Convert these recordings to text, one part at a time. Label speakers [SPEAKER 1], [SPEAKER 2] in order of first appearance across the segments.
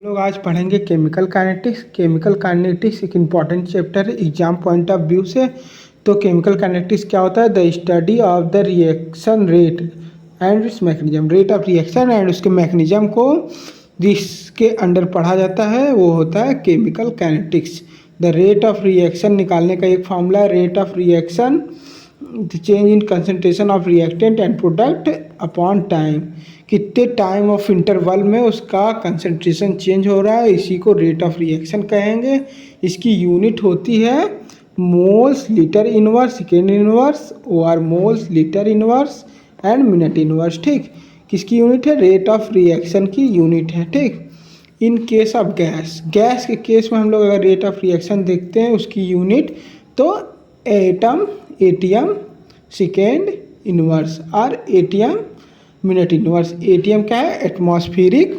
[SPEAKER 1] लोग आज पढ़ेंगे केमिकल काइनेटिक्स। केमिकल काइनेटिक्स एक इम्पॉर्टेंट चैप्टर है एग्जाम पॉइंट ऑफ व्यू से। तो केमिकल काइनेटिक्स क्या होता है? The study of the reaction rate and it's mechanism. Rate of reaction and उसके मैकेनिज्म को जिसके अंडर पढ़ा जाता है वो होता है chemical kinetics. The rate of reaction निकालने का एक फॉर्मूला है, rate of reaction change in concentration of reactant and product upon time. कितने टाइम ऑफ इंटरवल में उसका कंसनट्रेशन चेंज हो रहा है, इसी को रेट ऑफ रिएक्शन कहेंगे। इसकी यूनिट होती है moles litre inverse, second inverse, और moles litre inverse and minute inverse. ठीक, किसकी यूनिट है? रेट ऑफ रिएक्शन की यूनिट है। ठीक, in case of gas, gas के केस में हम लोग अगर रेट ऑफ रिएक्शन देखते हैं उसकी यूनिट तो एटम एटीएम सेकेंड इनवर्स और एटीएम मिनट इनवर्स। एटीएम क्या है? Atmospheric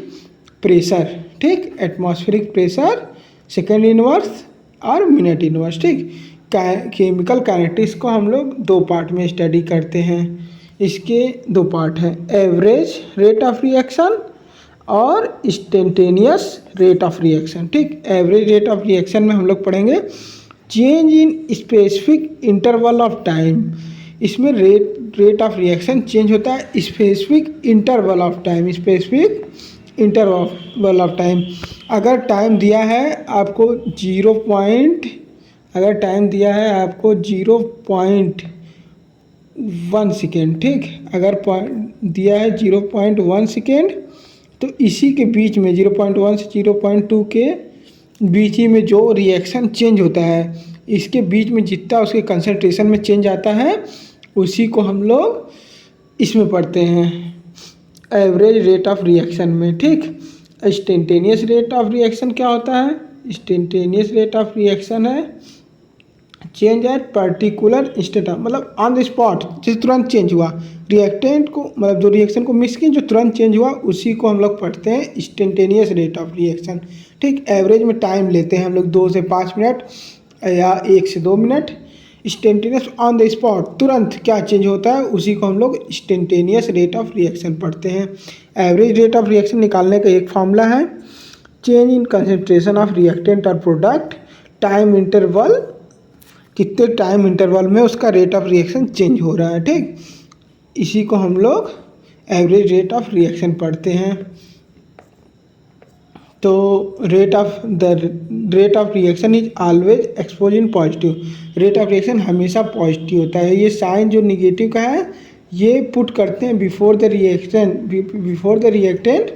[SPEAKER 1] pressure. ठीक, एटमॉस्फेरिक प्रेशर सेकेंड इनवर्स और मिनट इनवर्स। ठीक, केमिकल काइनेटिक्स को हम लोग दो पार्ट में स्टडी करते हैं। इसके दो पार्ट हैं, एवरेज रेट ऑफ रिएक्शन और इंस्टेंटेनियस रेट ऑफ रिएक्शन। ठीक, एवरेज रेट ऑफ रिएक्शन में हम लोग पढ़ेंगे change in specific interval of time. इसमें रेट ऑफ रिएक्शन चेंज होता है specific interval of time, specific interval of time. अगर टाइम दिया है आपको अगर टाइम दिया है आपको 0.1 सेकेंड। ठीक, अगर दिया है 0.1 सेकेंड तो इसी के बीच में 0.1 से 0.2 के बीच ही में जो रिएक्शन चेंज होता है, इसके बीच में जितना उसके कंसंट्रेशन में चेंज आता है उसी को हम लोग इसमें पढ़ते हैं एवरेज रेट ऑफ रिएक्शन में। ठीक, इंस्टेंटेनियस रेट ऑफ रिएक्शन क्या होता है? इंस्टेंटेनियस रेट ऑफ रिएक्शन है चेंज एट पर्टिकुलर इंस्टेंट, मतलब ऑन द स्पॉट, जिस तुरंत चेंज हुआ रिएक्टेंट को, मतलब जो रिएक्शन को मिक्स किया जो तुरंत चेंज हुआ उसी को हम लोग पढ़ते हैं इंस्टेंटेनियस रेट ऑफ रिएक्शन। ठीक, एवरेज में टाइम लेते हैं हम लोग 2 से 5 मिनट या 1 से 2 minute. Instantaneous on the spot, तुरंत क्या चेंज होता है उसी को हम लोग इंस्टेंटेनियस रेट ऑफ रिएक्शन पढ़ते हैं। एवरेज रेट ऑफ रिएक्शन निकालने का एक फॉर्मूला है change in concentration of reactant और प्रोडक्ट टाइम इंटरवल, कितने टाइम इंटरवल में उसका रेट ऑफ रिएक्शन चेंज हो रहा है। ठीक, इसी को हम लोग एवरेज रेट ऑफ रिएक्शन पढ़ते हैं। तो rate of reaction is always expose in positive. Rate of reaction हमेशा पॉजिटिव होता है। ये साइन जो निगेटिव का है ये पुट करते हैं बिफोर द रिएक्टेंट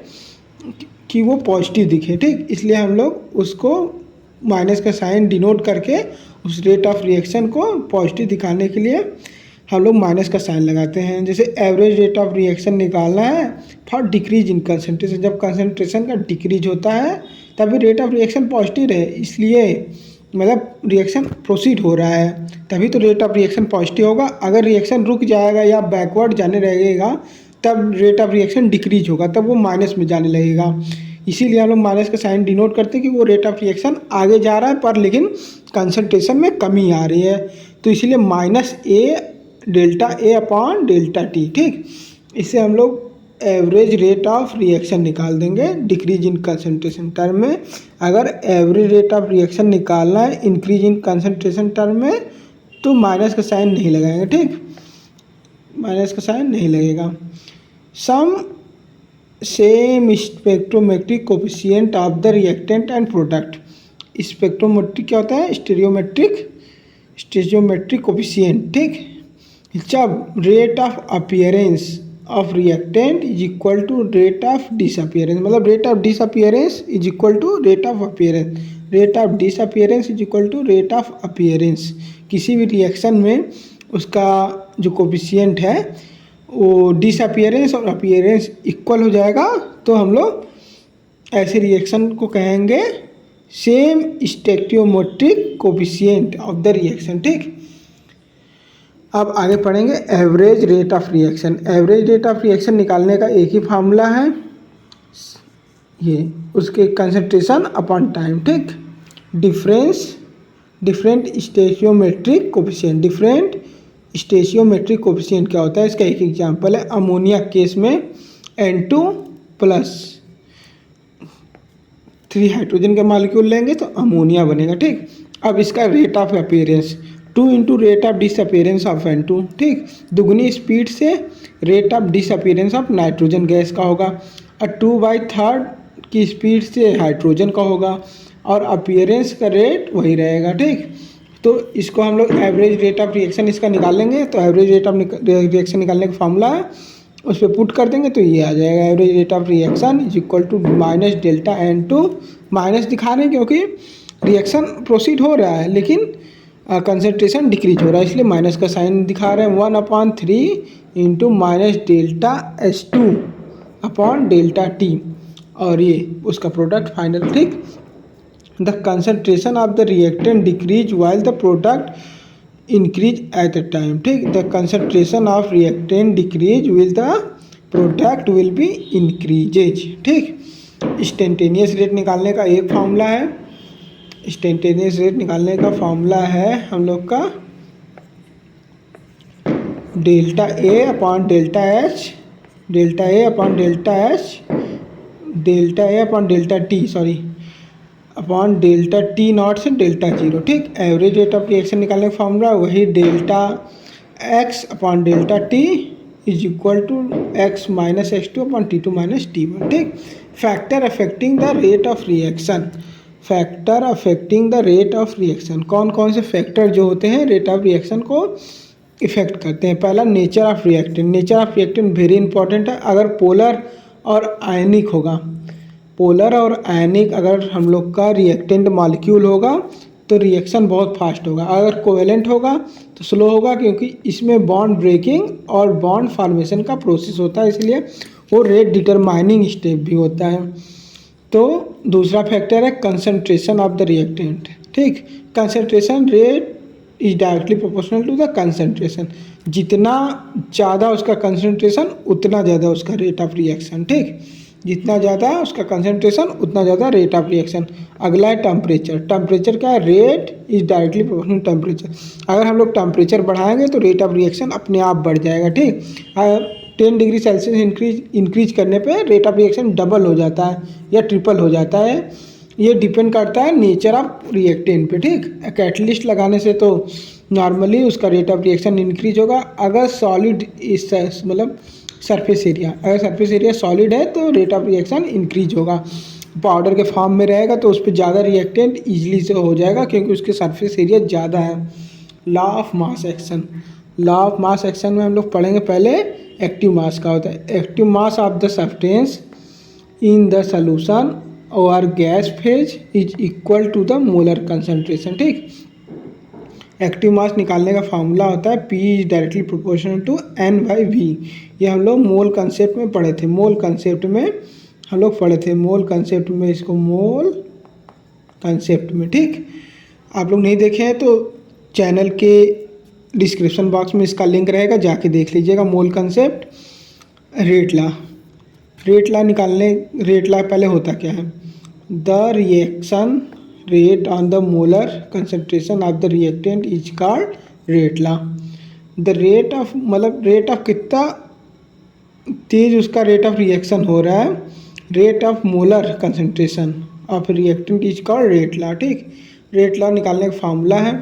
[SPEAKER 1] कि वो पॉजिटिव दिखे। ठीक, इसलिए हम लोग उसको माइनस का साइन डिनोट करके उस रेट ऑफ रिएक्शन को पॉजिटिव दिखाने के लिए हम लोग माइनस का साइन लगाते हैं। जैसे एवरेज रेट ऑफ रिएक्शन निकालना है फॉर डिक्रीज इन कंसंट्रेशन, जब कंसंट्रेशन का डिक्रीज होता है तभी रेट ऑफ रिएक्शन पॉजिटिव रहे, इसलिए मतलब रिएक्शन प्रोसीड हो रहा है तभी तो रेट ऑफ रिएक्शन पॉजिटिव होगा। अगर रिएक्शन रुक जाएगा या बैकवर्ड जाने लगेगा तब रेट ऑफ रिएक्शन डिक्रीज होगा, तब वो माइनस में जाने लगेगा। इसीलिए हम लोग माइनस का साइन डिनोट करते हैं कि वो रेट ऑफ रिएक्शन आगे जा रहा है पर लेकिन कंसंट्रेशन में कमी आ रही है, तो इसीलिए minus A delta A upon delta T. ठीक, इससे हम लोग एवरेज रेट ऑफ रिएक्शन निकाल देंगे डिक्रीज इन कंसंट्रेशन टर्म में। अगर एवरेज रेट ऑफ रिएक्शन निकालना है इंक्रीज इन कंसंट्रेशन टर्म में तो माइनस का साइन नहीं लगाएंगे। ठीक, माइनस का साइन नहीं लगेगा। Some same spectrometric coefficient of the reactant and product. Spectrometric क्या होता है? Stereometric coefficient. ठीक, जब rate of appearance of reactant is equal to rate of disappearance, मतलब rate of disappearance is equal to rate of appearance, rate of disappearance is equal to rate of appearance. किसी भी reaction में उसका जो coefficient है वो disappearance और appearance equal हो जाएगा तो हम लोग ऐसे रिएक्शन को कहेंगे same stereometric coefficient of the reaction. ठीक, अब आगे पढ़ेंगे average rate of reaction. Average rate of reaction निकालने का एक ही फार्मूला है, ये उसके कंसंट्रेशन अपॉन टाइम। ठीक, different stereometric coefficient. Different stereometric coefficient क्या होता है? इसका एक एग्जांपल है अमोनिया केस में N2+ 3 हाइड्रोजन के मॉलिक्यूल लेंगे तो अमोनिया बनेगा। ठीक, अब इसका rate of appearance 2 into rate of disappearance of N2। ठीक, दुगनी स्पीड से rate of disappearance of nitrogen gas का होगा और 2/3 की स्पीड से हाइड्रोजन का होगा और अपीयरेंस का रेट वही रहेगा। ठीक, तो इसको हम लोग एवरेज रेट ऑफ रिएक्शन इसका निकाल लेंगे। तो एवरेज रेट ऑफ रिएक्शन निकालने का फॉर्मूला है, उस पर पुट कर देंगे तो ये आ जाएगा। Average rate of reaction is equal to minus delta N2, minus दिखा रहे हैं क्योंकि रिएक्शन प्रोसीड हो रहा है लेकिन कंसनट्रेशन डिक्रीज हो रहा है, इसलिए माइनस का साइन दिखा रहे हैं। 1/3 into minus delta H2 upon delta T और ये उसका प्रोडक्ट फाइनल। ठीक, the concentration of the reactant decrease while the product increase at the time. ठीक, the concentration of reactant decrease will the product will be increases. ठीक, instantaneous rate निकालने का एक formula है। इंस्टेंटेनियस रेट निकालने का formula है हम लोग का delta A upon delta H, delta A upon delta H, delta A upon delta T sorry upon delta T naught से डेल्टा जीरो। ठीक, एवरेज रेट ऑफ रिएक्शन निकालने का फार्मूला वही delta X upon delta T is equal to X minus x2 upon T2 minus T1। ठीक, factor affecting the rate of reaction, factor affecting the rate of reaction, कौन कौन से factor जो होते हैं रेट ऑफ रिएक्शन को effect करते हैं। पहला nature of reactant, nature of reactant very important है। अगर पोलर और आयनिक होगा, पोलर और आयनिक अगर हम लोग का रिएक्टेंट मॉलिक्यूल होगा तो रिएक्शन बहुत फास्ट होगा। अगर कोवेलेंट होगा तो स्लो होगा क्योंकि इसमें बॉन्ड ब्रेकिंग और बॉन्ड फॉर्मेशन का प्रोसेस होता है, इसलिए वो रेट डिटरमाइनिंग स्टेप भी होता है। तो दूसरा फैक्टर है कंसंट्रेशन ऑफ द रिएक्टेंट। ठीक, concentration rate is directly proportional to the concentration, जितना ज़्यादा उसका कंसंट्रेशन उतना ज़्यादा उसका रेट ऑफ रिएक्शन। ठीक, जितना ज़्यादा उसका कंसंट्रेशन उतना ज़्यादा रेट ऑफ रिएक्शन। अगला है टेम्परेचर, टेम्परेचर क्या है, rate is directly proportional temperature. अगर हम लोग टेम्परेचर बढ़ाएंगे तो रेट ऑफ रिएक्शन अपने आप बढ़ जाएगा। ठीक, 10 डिग्री सेल्सियस इंक्रीज करने पे रेट ऑफ रिएक्शन डबल हो जाता है या ट्रिपल हो जाता है, ये डिपेंड करता है नेचर ऑफ रिएक्टेंट पे। ठीक, कैटलिस्ट लगाने से तो नॉर्मली उसका रेट ऑफ रिएक्शन इंक्रीज होगा। अगर सॉलिड इस मतलब सरफेस एरिया, अगर सरफेस एरिया सॉलिड है तो रेट ऑफ रिएक्शन इंक्रीज होगा। पाउडर के फॉर्म में रहेगा तो उस पर ज़्यादा रिएक्टेंट ईजिली से हो जाएगा क्योंकि उसके सरफेस एरिया ज़्यादा है। Law of mass action, law of mass action में हम लोग पढ़ेंगे पहले एक्टिव मास का होता है। Active mass of the substance in the solution और gas phase is equal to the molar concentration. ठीक, एक्टिव मास निकालने का फार्मूला होता है P is directly proportional to N/V। ये हम लोग मोल कंसेप्ट में पढ़े थे, मोल कंसेप्ट में हम लोग पढ़े थे, मोल कंसेप्ट में इसको मोल कंसेप्ट में। ठीक, आप लोग नहीं देखे हैं तो चैनल के डिस्क्रिप्शन बॉक्स में इसका लिंक रहेगा, जाके देख लीजिएगा। Mole concept, rate law, rate law निकालने, रेट लॉ पहले होता क्या है, the reaction rate on the molar concentration of the reactant is called rate law. The rate of मतलब रेट ऑफ कितना तेज उसका रेट ऑफ रिएक्शन हो रहा है, rate of molar concentration of reactant is called rate law. ठीक, rate law निकालने का फार्मूला है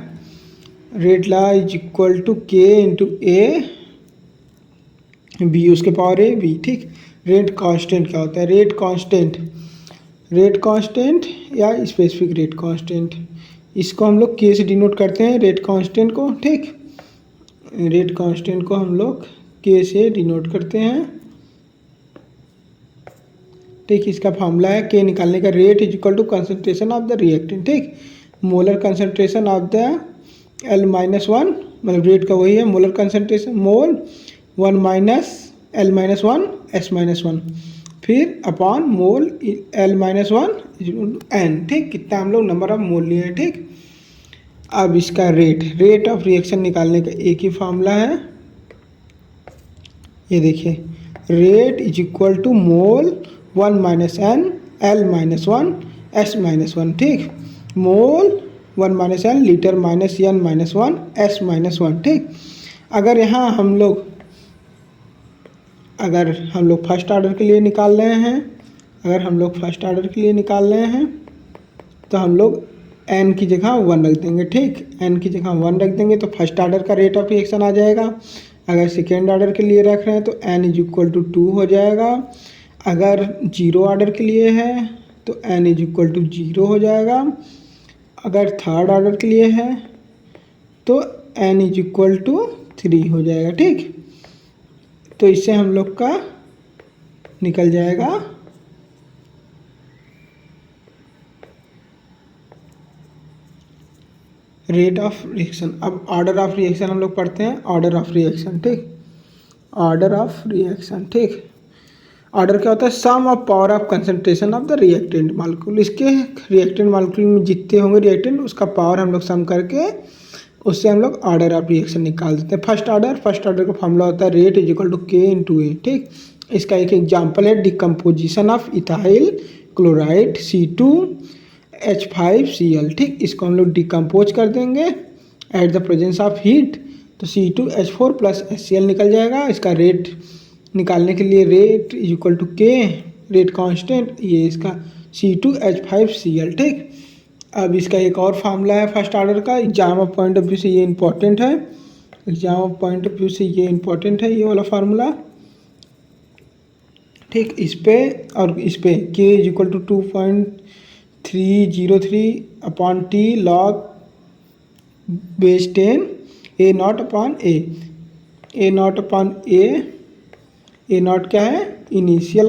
[SPEAKER 1] rate law is equal to K into A B उसके पावर ए बी। ठीक, रेट कांस्टेंट क्या होता है, रेट कांस्टेंट, रेट कांस्टेंट या स्पेसिफिक रेट कांस्टेंट, इसको हम लोग K से डिनोट करते हैं रेट कांस्टेंट को। ठीक, रेट कांस्टेंट को हम लोग K से डिनोट करते हैं। ठीक, इसका फार्मूला है K निकालने का, rate is equal to concentration of the reactant. ठीक, molar concentration of the L-1 मतलब रेट का वही है मोलर कंसंट्रेशन, मोल 1 माइनस L-1 S-1 फिर अपॉन मोल L-1 N। ठीक, कितना हम लोग नंबर ऑफ मोल लिए हैं। ठीक, अब इसका रेट, रेट ऑफ रिएक्शन निकालने का एक ही फार्मूला है, ये देखिए, rate is equal to mole 1 minus N L-1 S-1। ठीक, mole 1 minus N litre minus N-1 S-1। ठीक, अगर यहाँ हम लोग फर्स्ट ऑर्डर के लिए निकाल रहे हैं, अगर हम लोग फर्स्ट ऑर्डर के लिए निकाल रहे हैं तो हम लोग एन की जगह 1 रख देंगे। ठीक, एन की जगह 1 रख देंगे तो फर्स्ट ऑर्डर का रेट ऑफ रिएक्शन आ जाएगा। अगर सेकेंड ऑर्डर के लिए रख रहे हैं तो एन इज इक्वल टू 2 हो जाएगा। अगर जीरो ऑर्डर के लिए है तो एन इज इक्वल टू 0 हो जाएगा। अगर थर्ड ऑर्डर के लिए है तो एन इज इक्वल टू 3 हो जाएगा। ठीक, तो इससे हम लोग का निकल जाएगा रेट ऑफ रिएक्शन। अब ऑर्डर ऑफ रिएक्शन हम लोग पढ़ते हैं। ऑर्डर ऑफ रिएक्शन, ठीक, ऑर्डर ऑफ रिएक्शन। ठीक, ऑर्डर क्या होता है? Sum of power of concentration of the reactant molecule. इसके रिएक्टेंट मॉलिक्यूल में जितने होंगे रिएक्टेंट, उसका पावर हम लोग सम करके उससे हम लोग ऑर्डर ऑफ रिएक्शन निकाल देते हैं। फर्स्ट ऑर्डर का फॉर्मूला होता है रेट इज इक्वल टू के इंटू ए। ठीक, इसका एक एग्जाम्पल है decomposition of ethyl chloride C2H5Cl। ठीक, इसको हम लोग डिकम्पोज कर देंगे at the presence of heat, तो C2H4 प्लस HCl निकल जाएगा। इसका रेट निकालने के लिए रेट इज इक्वल टू के, रेट कांस्टेंट, ये इसका C2H5Cl। ठीक, अब इसका एक और फार्मूला है फर्स्ट ऑर्डर का। Exam of point of view से ये इंपॉर्टेंट है, exam of point of view से ये इंपॉर्टेंट है, ये वाला फार्मूला। ठीक, इस पे और इस पे K is equal to 2.303 upon T log base 10 A naught upon A naught upon A naught क्या है? इनिशियल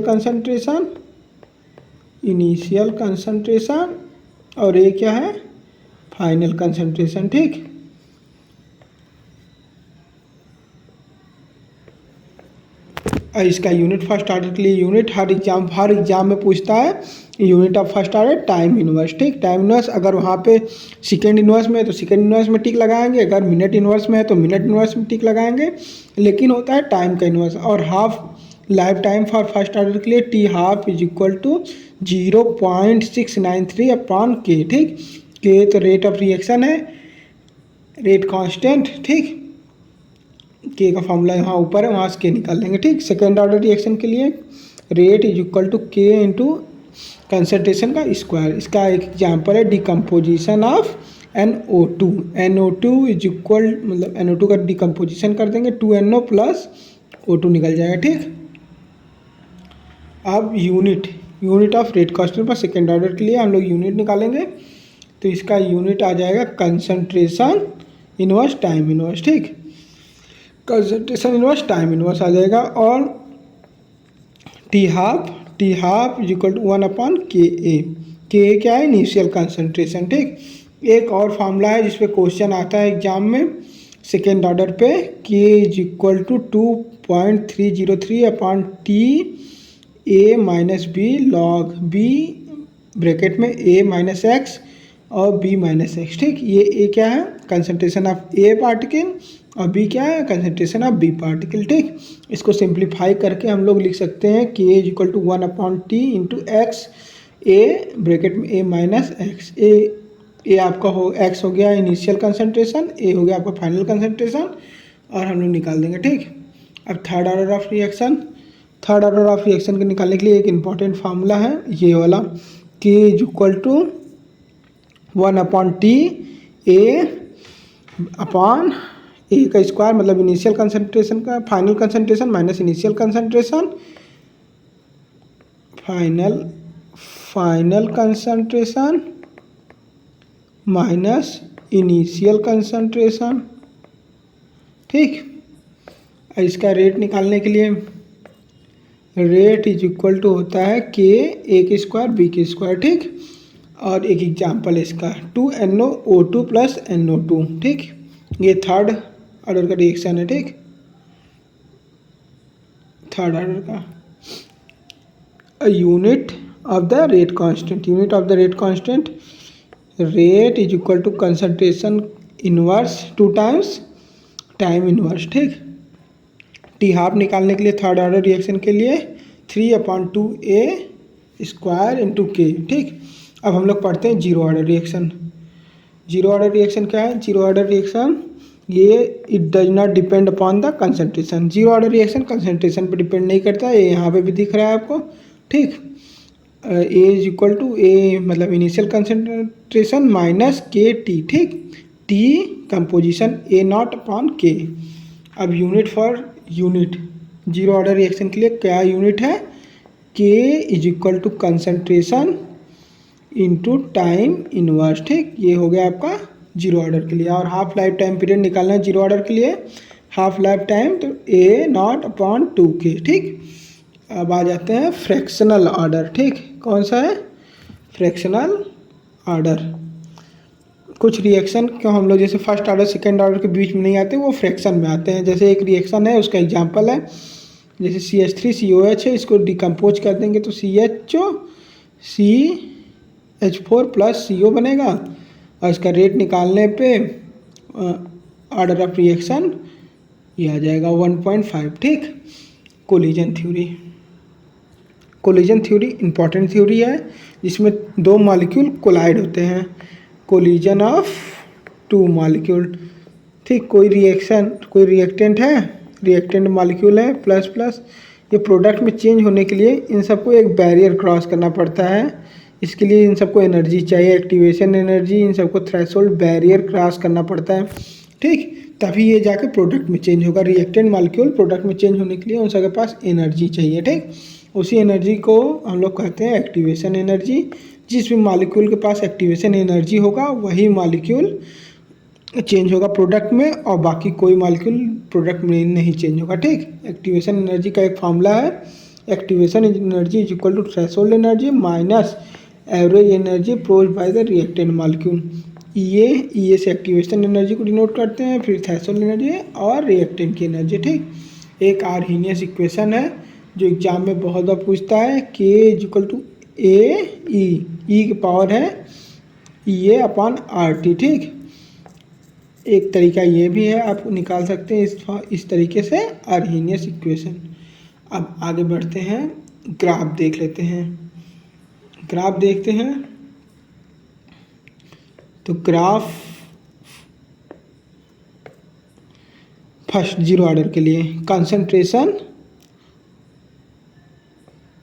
[SPEAKER 1] कंसंट्रेशन और ए क्या है? Final concentration. ठीक, और इसका यूनिट फर्स्ट ऑर्डर के लिए यूनिट हर एग्जाम में पूछता है। Unit of first order time inverse. ठीक, टाइम इनवर्स अगर वहाँ पे सेकेंड इनवर्स में है तो सेकेंड इनवर्स में टिक लगाएंगे, अगर मिनट इनवर्स में है तो मिनट इनवर्स में टिक लगाएंगे, लेकिन होता है टाइम का इनवर्स। और half life time for first order के लिए T half is equal to 0.693 upon K. ठीक, के तो रेट ऑफ रिएक्शन है, रेट कांस्टेंट। ठीक, के का फॉर्मूला यहाँ ऊपर है, वहाँ से के निकाल लेंगे। ठीक, सेकेंड ऑर्डर रिएक्शन के लिए रेट इज इक्वल टू के इंटू कंसंट्रेशन का स्क्वायर। इसका एक एग्जाम्पल है decomposition of NO2। NO2 is equal, मतलब NO2 का डिकम्पोजिशन कर देंगे 2NO प्लस O2 निकल जाएगा। ठीक, अब यूनिट ऑफ रेट कांस्टेंट पर सेकेंड ऑर्डर के लिए हम लोग यूनिट निकालेंगे, तो इसका यूनिट आ जाएगा कंसंट्रेशन इनवर्स टाइम इनवर्स। ठीक, कंसंट्रेशन इनवर्स टाइम इनवर्स आ जाएगा। और T half is equal to 1 upon K क्या है? Initial concentration. ठीक, एक और फार्मूला है जिसपे क्वेश्चन आता है एग्जाम में सेकेंड ऑर्डर पे, K is equal to 2.303 upon T A minus B log B bracket में ए माइनस एक्स और बी माइनस एक्स। ठीक, ये ए क्या है? कंसंट्रेशन ऑफ ए पार्टिकल और बी क्या है? Concentration of B particle. ठीक, इसको सिंप्लीफाई करके हम लोग लिख सकते हैं K is equal to 1 upon T into X A bracket में ए माइनस एक्स। ए आपका एक्स हो गया इनिशियल कंसंट्रेशन, ए हो गया आपका फाइनल कंसंट्रेशन, और हम लोग निकाल देंगे। ठीक, अब थर्ड ऑर्डर ऑफ रिएक्शन के निकालने के लिए एक इम्पॉर्टेंट फार्मूला है ये वाला, K is equal to 1 upon T A upon A का स्क्वायर, मतलब इनिशियल कंसंट्रेशन का final concentration minus initial concentration, final concentration minus initial concentration. ठीक, इसका रेट निकालने के लिए रेट इज इक्वल टू होता है के ए के स्क्वायर बी के स्क्वायर। ठीक, और एक एग्जाम्पल है इसका 2NO2 प्लस NO2। ठीक, ये थर्ड ऑर्डर का रिएक्शन है। ठीक, थर्ड ऑर्डर का unit of the rate constant, rate is equal to concentration inverse 2 times time inverse. ठीक, टी हाफ निकालने के लिए थर्ड ऑर्डर रिएक्शन के लिए 3/2a स्क्वायर इंटू के। ठीक, अब हम लोग पढ़ते हैं zero order reaction. Zero order reaction क्या है? जीरो ऑर्डर रिएक्शन ये it does not depend upon the concentration. Zero order reaction concentration पर डिपेंड नहीं करता है, ये यहाँ पे भी दिख रहा है आपको। ठीक, A is equal to A मतलब initial concentration minus K T, ठीक, T composition A naught upon K. अब unit for unit zero order reaction के लिए क्या यूनिट है, K is equal to concentration into time inverse, ठीक, ये हो गया आपका जीरो ऑर्डर के लिए। और हाफ लाइफ टाइम पीरियड निकालना है जीरो ऑर्डर के लिए, हाफ लाइफ टाइम तो ए नॉट अपॉन 2k, ठीक। अब आ जाते हैं फ्रैक्शनल ऑर्डर, ठीक, कौन सा है, फ्रैक्शनल ऑर्डर। कुछ रिएक्शन क्यों हम लोग जैसे फर्स्ट ऑर्डर सेकेंड ऑर्डर के बीच में नहीं आते, वो फ्रैक्शन में आते हैं। जैसे एक रिएक्शन है, उसका एग्जांपल है जैसे CH3COH है, इसको डिकम्पोज कर देंगे तो CH4 प्लस CO बनेगा, और इसका रेट निकालने पे ऑर्डर ऑफ रिएक्शन ये आ जाएगा 1.5, ठीक। Collision theory, collision theory important theory है जिसमें दो मॉलिक्यूल कोलाइड होते हैं, कोलिजन ऑफ टू मॉलिक्यूल, ठीक। कोई रिएक्शन, कोई रिएक्टेंट है, रिएक्टेंट मॉलिक्यूल है प्लस प्लस, ये प्रोडक्ट में चेंज होने के लिए इन सबको एक बैरियर क्रॉस करना पड़ता है। इसके लिए इन सबको एनर्जी चाहिए, एक्टिवेशन एनर्जी, इन सबको थ्रेशोल्ड बैरियर क्रॉस करना पड़ता है, ठीक, तभी ये जाके प्रोडक्ट में चेंज होगा। रिएक्टेंट मॉलिक्यूल प्रोडक्ट में चेंज होने के लिए उन सबके पास एनर्जी चाहिए, ठीक। उसी एनर्जी को हम लोग कहते हैं एक्टिवेशन एनर्जी। जिस भी मॉलिक्यूल के पास एक्टिवेशन एनर्जी होगा वही मॉलिक्यूल चेंज होगा प्रोडक्ट में, और बाकी कोई मॉलिक्यूल प्रोडक्ट में नहीं चेंज होगा, ठीक। एक्टिवेशन एनर्जी का एक फॉर्मूला है, activation energy is equal to threshold energy minus average energy produced by the reactant molecule. E से एक्टिवेशन एनर्जी को डिनोट करते हैं, फिर थ्रेशोल्ड एनर्जी और रिएक्टेंट की एनर्जी, ठीक। एक आर्हीनियस इक्वेशन है जो एग्जाम में बहुत बार पूछता है, के इज इक्वल टू ए ई की पावर है ए अपॉन RT, ठीक। एक तरीका ये भी है, आप निकाल सकते हैं इस तरीके से आर्हीनियस इक्वेशन। अब आगे बढ़ते हैं, ग्राफ देख लेते हैं, ग्राफ देखते हैं। तो ग्राफ फर्स्ट जीरो ऑर्डर के लिए कंसंट्रेशन